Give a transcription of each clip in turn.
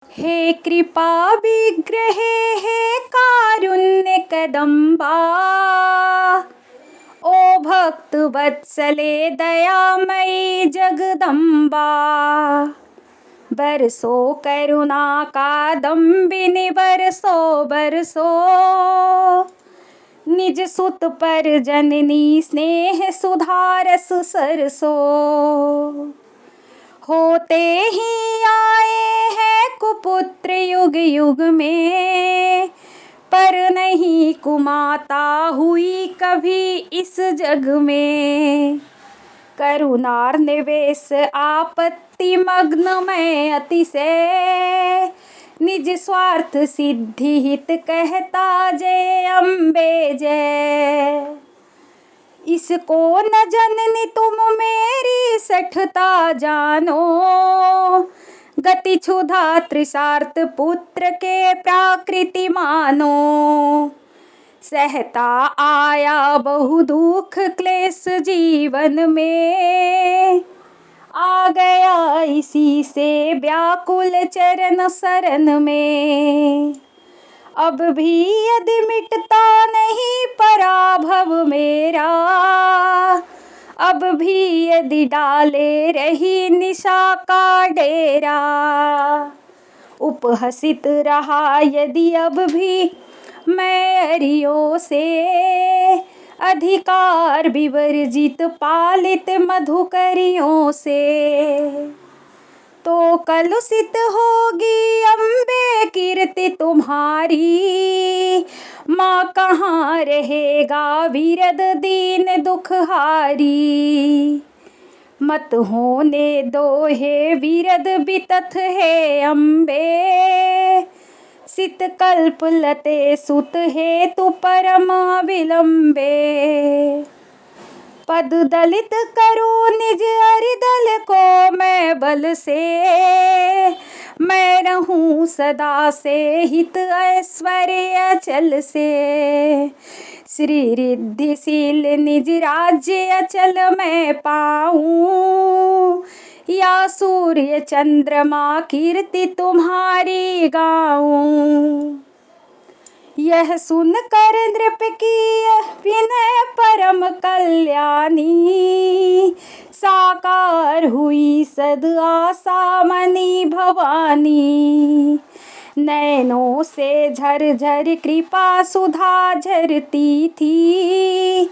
हे कृपा विग्रहे हे कारुण्य कदम्बा, ओ भक्त वत्सले दयामयी जगदम्बा। बरसो करुणा कादम्बिनी बरसो बरसो, निज सुत पर जननी स्नेह सुधारस सरसो। होते ही आए हैं कुपुत्र युग युग में, पर नहीं कुमाता हुई कभी इस जग में। करुणार्निवेश आपत्ति मग्न मैं अतिशय, निज स्वार्थ सिद्धि हित कहता जय अम्बे जय। इसको न जननी तुम मेरी सठता जानो, गति क्षुधा त्रिशार्थ पुत्र के प्राकृति मानो। सहता आया बहु दुख क्लेश जीवन में, आ गया इसी से व्याकुल चरण शरण में। अब भी यदि मिटता नहीं पराभव मेरा, अब भी यदि डाले रही निशा का डेरा। उपहसित रहा यदि अब भी मैं अरियों से, अधिकार विवर्जित पालित मधुकरियों से। तो कलुषित होगी अम्बे कीर्ति तुम्हारी, माँ कहाँ रहेगा विरद दीन दुखहारी। मत होने दो हे विरद बितथ हे अम्बे, सित कल्प लते सुत हे तु परम विलम्बे। पद दलित करो निज अरिदल को मैं बल से, मैं रहूं सदा से हित ऐश्वर्य अचल से। श्री रिद्धिशील निज राज्य अचल मैं पाऊं, या सूर्य चंद्रमा कीर्ति तुम्हारी गाऊं। यह सुन कर नृप की विनय परम कल्याणी, साकार हुई सद आशा मणि भवानी। नैनों से झरझर कृपा सुधा झरती थी,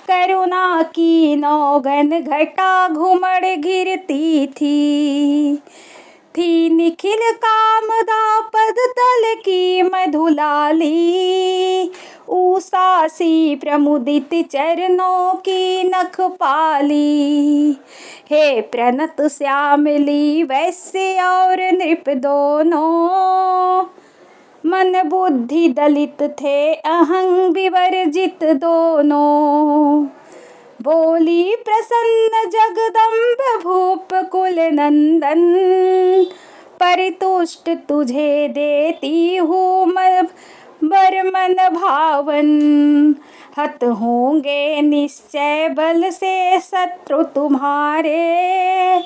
करुणा की नौगन घटा घुमड़ घिरती थी। निखिल कामदा पद तल की मधुलाली, उषासी प्रमुदित चरणों की नखपाली। हे प्रणत श्यामली वैश्य और नृप दोनों, मन बुद्धि दलित थे अहं विवर्जित दोनों। बोली प्रसन्न जगदम्ब भूप कुल नंदन, परितुष्ट तुझे देती हूँ वर मन भावन। हत होंगे निश्चय बल से शत्रु तुम्हारे,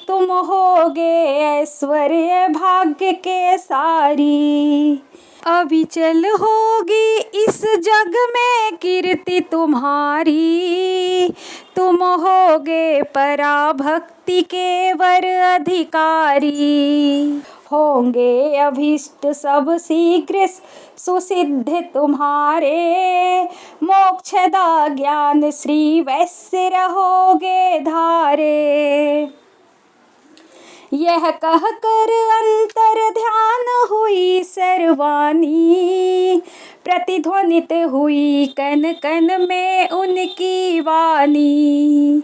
तुम होगे ऐश्वर्य भाग्य के सारी। अविचल होगी इस जग में कीर्ति तुम्हारी, तुम होगे पराभक्ति के वर अधिकारी। होंगे अभीष्ट सब शीघ्र सुसिद्ध तुम्हारे, मोक्षदा ज्ञान श्री वैश्य रहोगे धारे। यह कह कर अंतर ध्यान हुई सर्वाणी, प्रतिध्वनित हुई कन कन में उनकी वाणी।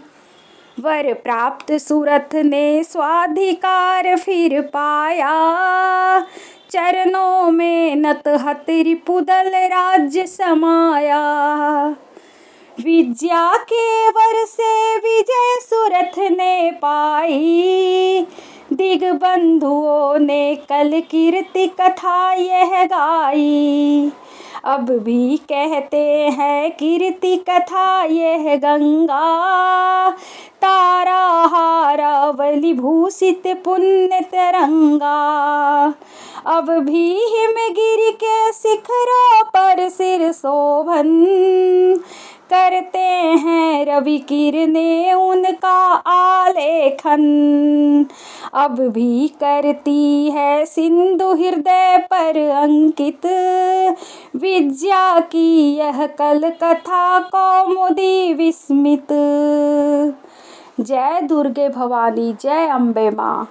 वर प्राप्त सुरथ ने स्वाधिकार फिर पाया, चरणों में नत हत रिपुदल राज्य समाया। विद्या के वर से विजय सुरथ ने पाई, दिग्बंधुओं ने कल कीर्ति कथा यह गाई। अब भी कहते हैं कीर्ति कथा यह गंगा, तारा हारावली भूषित पुण्य तरंगा। अब भी हिमगिरी के शिखरों पर सिर शोभन, करते हैं रवि किरणें उनका आलेखन। अब भी करती है सिंधु हृदय पर अंकित, विद्या की यह कल कथा कौमुदी विस्मित। जय दुर्गे भवानी, जय अम्बे माँ।